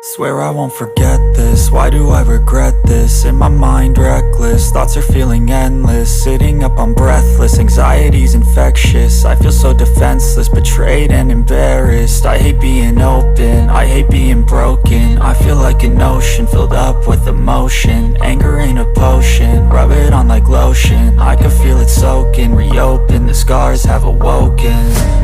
Swear I won't forget this, why do I regret this? In my mind reckless, thoughts are feeling endless. Sitting up, I'm breathless, anxiety's infectious. I feel so defenseless, betrayed and embarrassed. I hate being open, I hate being broken. I feel like an ocean filled up with emotion. Anger ain't a potion, rub it on like lotion. I can feel it soaking, reopen, the scars have awoken.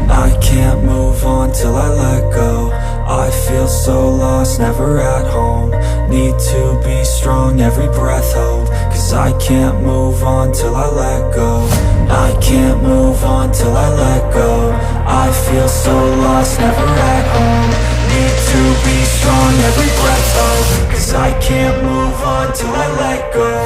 I can't move on till I let go. I feel so lost, never at home. Need to be strong, every breath hold. Cause I can't move on till I let go. I can't move on till I let go. I feel so lost, never at home. Need to be strong, every breath hold. Cause I can't move on till I let go.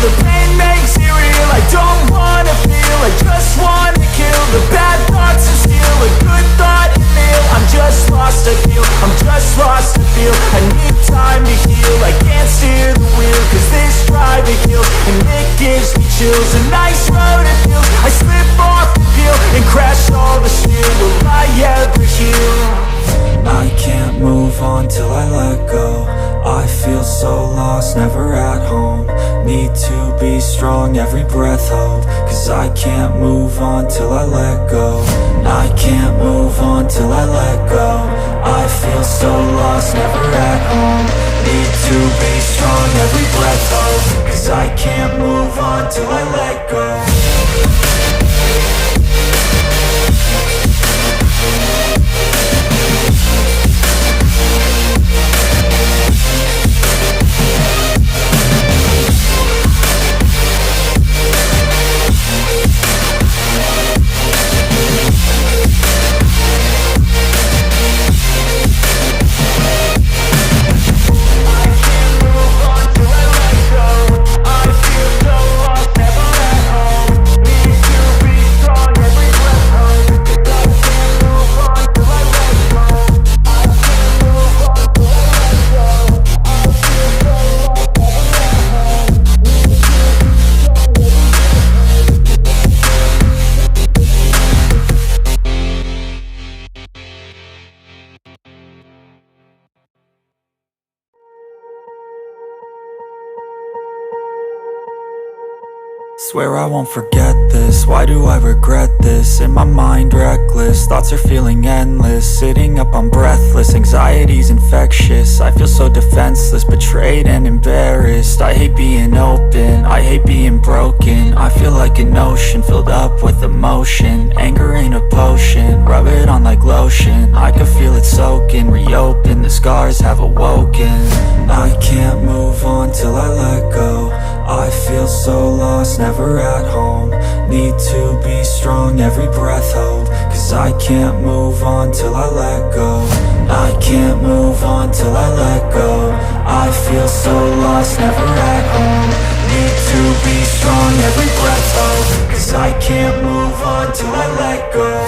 The pain makes it real, I don't wanna feel. I just wanna kill the bad thoughts and steal a good thought and feel. I'm just lost, I feel, I'm just lost, I feel. I need time to heal, I can't steer the wheel. Cause this drive it kills, and it gives me chills. A nice road it feels, I slip off the peel and crash all the steel. Will I ever heal? I can't move on till I let go. I feel so lost, never at home. Need to be strong, every breath hold. Cause I can't move on till I let go. I can't move on till I let go. I feel so lost, never at home. Need to be strong, every breath hold. Cause I can't move on till I let go. Swear I won't forget this, why do I regret this? In my mind reckless, thoughts are feeling endless. Sitting up, I'm breathless, anxiety's infectious. I feel so defenseless, betrayed and embarrassed. I hate being open, I hate being broken. I feel like an ocean filled up with emotion. Anger ain't a potion, rub it on like lotion. I can feel it soaking, reopen, the scars have awoken. I can't move on till I let go. I feel so lost, never at home. Need to be strong, every breath hold. Cause I can't move on till I let go. I can't move on till I let go. I feel so lost, never at home. Need to be strong, every breath hold. Cause I can't move on till I let go.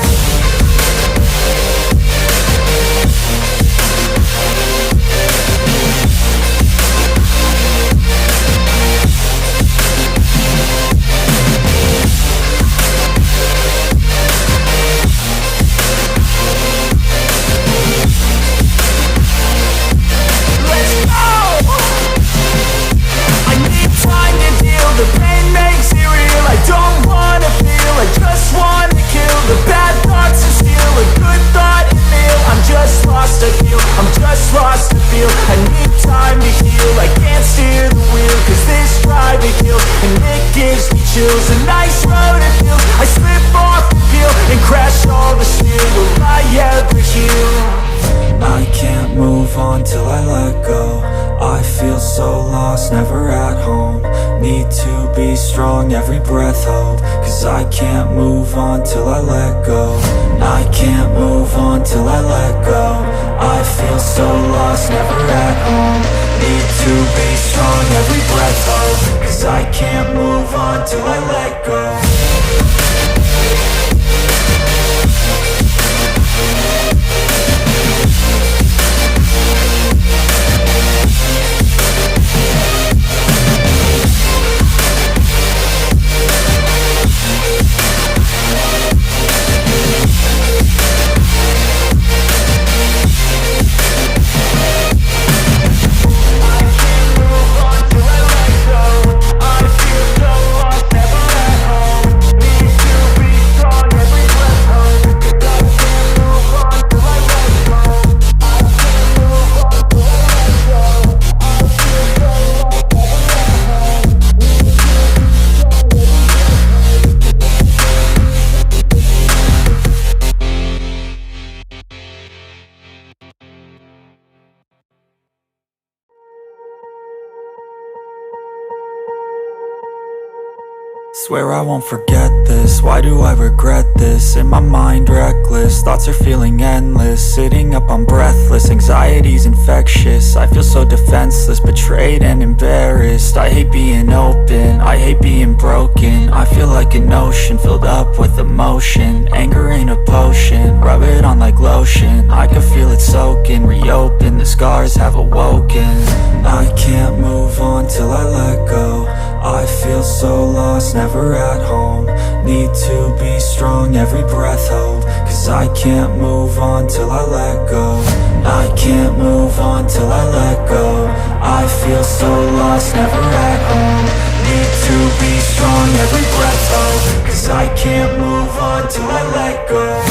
The pain makes it real, I don't wanna feel. I just wanna kill the bad thoughts and steal a good thought and feel. I'm just lost, I feel, I'm just lost, I feel. I need time to heal, I can't steer the wheel. Cause this drive it kills, and it gives me chills. A nice road it feels, I slip off the peel and crash all the steel. Will I ever heal? I can't move on till I let go. I feel so lost, never at home. Need to be strong, every breath hold. Cause I can't move on till I let go. I can't move on till I let go. I feel so lost, never at home. Need to be strong, every breath hold. Cause I can't move on on till I let go. Swear I won't forget this, why do I regret this? In my mind reckless, thoughts are feeling endless. Sitting up, I'm breathless, anxiety's infectious. I feel so defenseless, betrayed and embarrassed. I hate being open, I hate being broken. I feel like an ocean filled up with emotion. Anger ain't a potion, rub it on like lotion. I can feel it soaking, reopen, the scars have awoken. I can't move on till I let go. I feel so lost, never at home. Need to be strong, every breath hold. Cause I can't move on till I let go. I can't move on till I let go. I feel so lost, never at home. Need to be strong, every breath hold. Cause I can't move on till I let go.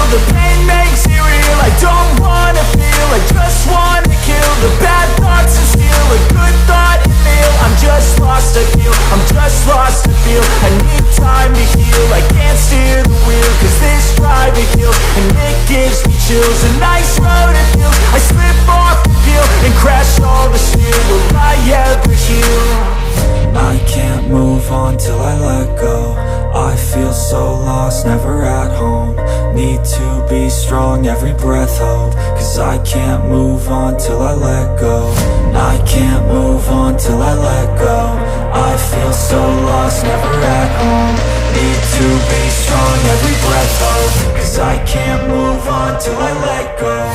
The pain makes it real, I don't wanna feel, I just wanna kill the bad thoughts and steal a good thought and feel. I'm just lost to feel, I'm just lost to feel. I need time to heal, I can't steer the wheel. Cause this drive it kills, and it gives me chills. A nice road it feels, I slip off the peel and crash all the steel. Will I ever heal? I can't move on till I let go. I feel so lost, never at home. Need to be strong, every breath hold. Cause I can't move on till I let go. I can't move on till I let go. I feel so lost, never at home. Need to be strong, every breath hold. Cause I can't move on till I let go.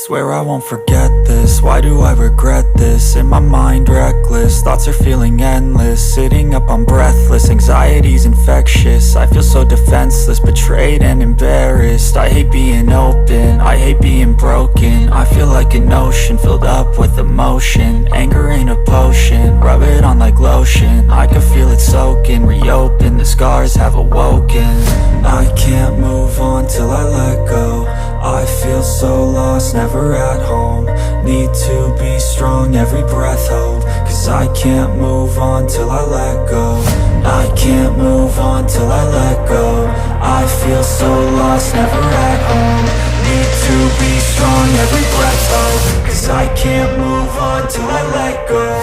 Swear I won't forget this, why do I regret this? In my mind reckless, thoughts are feeling endless. Sitting up, I'm breathless, anxiety's infectious. I feel so defenseless, betrayed and embarrassed. I hate being open, I hate being broken. I feel like an ocean filled up with emotion. Anger ain't a potion, rub it on like lotion. I can feel it soaking, reopen, the scars have awoken. I can't move on till I let go. I feel so lost, never at home. Need to be strong, every breath hold. Cause I can't move on till I let go. I can't move on till I let go. I feel so lost, never at home. Need to be strong, every breath hold. Cause I can't move on till I let go.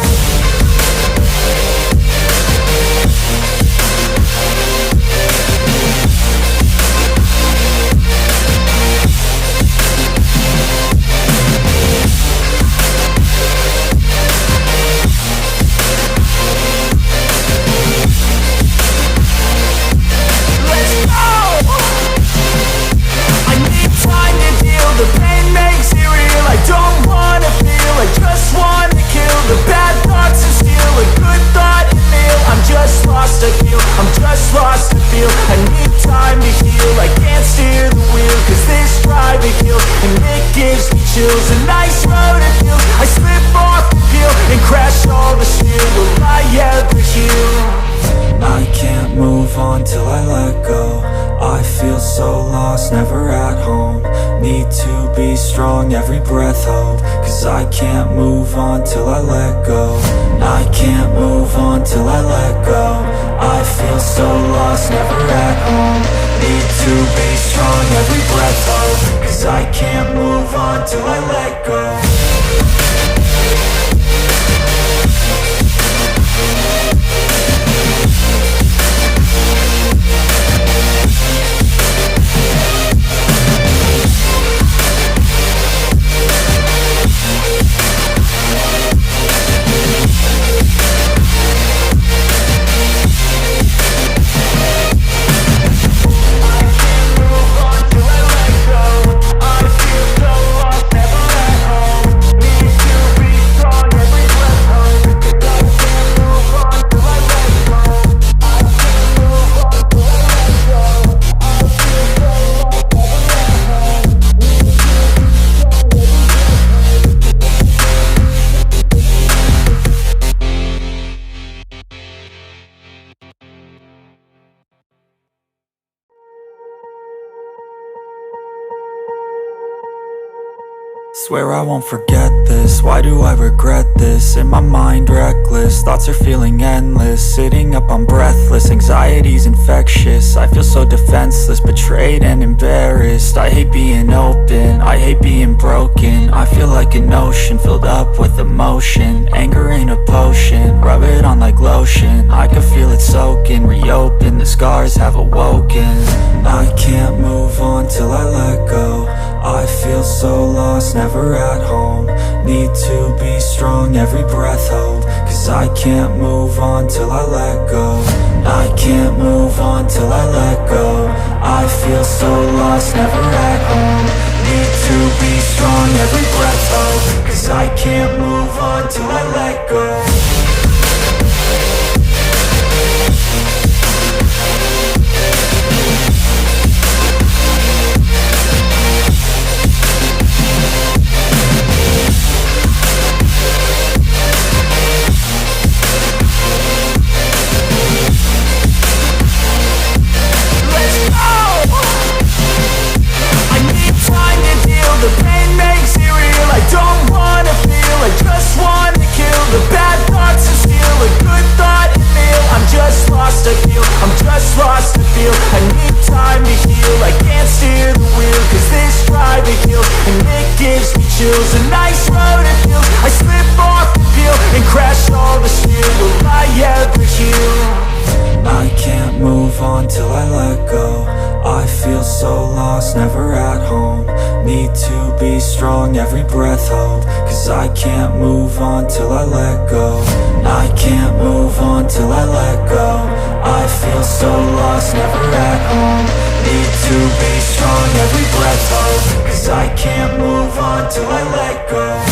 steer the wheel, cause this driving hill, and it gives me chills. A nice road it feels, I slip off the peel and crash all the steel. Will I ever heal? I can't move on till I let go. I feel so lost, never at home. Need to be strong, every breath hold, cause I can't move on till I let go. I can't move on till I let go. I feel so lost, never at home. Need to be strong, every breath hold, cause I can't move on till I let go. Swear I won't forget this, why do I regret this? In my mind reckless, thoughts are feeling endless. Sitting up I'm breathless, anxiety's infectious. I feel so defenseless, betrayed and embarrassed. I hate being open, I hate being broken. I feel like an ocean filled up with emotion. Anger ain't a potion, rub it on like lotion. I can feel it soaking, reopen, the scars have awoken. I can't move on till I let go. I feel so lost, never at home. Need to be strong, every breath hold, cause I can't move on till I let go. I can't move on till I let go. I feel so lost, never at home. Need to be strong, every breath hold, cause I can't move on till I let go. The pain makes it real, I don't wanna feel, I just wanna kill the bad thoughts and steal a good thought and feel. I'm just lost, I feel, I'm just lost, I feel. I need time to heal, I can't steer the wheel, cause this driving hill, and it gives me chills. A nice road it feels, I slip off the peel and crash all the steel. Will I ever heal? I can't move on till I let go. I feel so lost, never at home. Need to be strong, every breath hold, cause I can't move on till I let go. I can't move on till I let go. I feel so lost, never at home. Need to be strong, every breath hold, cause I can't move on till I let go.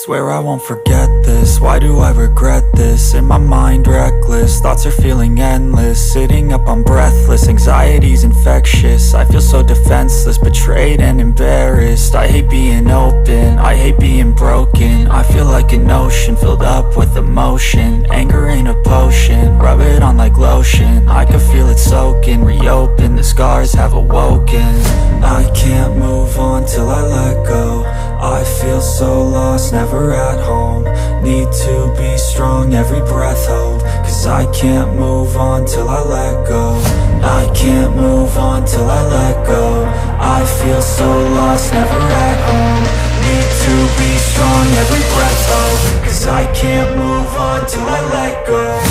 Swear I won't forget this, why do I regret this? In my mind reckless, thoughts are feeling endless. Sitting up I'm breathless, anxiety's infectious. I feel so defenseless, betrayed and embarrassed. I hate being open, I hate being broken. I feel like an ocean filled up with emotion. Anger ain't a potion, rub it on like lotion. I can feel it soaking, reopen, the scars have awoken. I can't move on till I let go. I feel so lost, never at home. Need to be strong, every breath hold. Cause I can't move on till I let go. I can't move on till I let go. I feel so lost, never at home. Need to be strong, every breath hold. Cause I can't move on till I let go.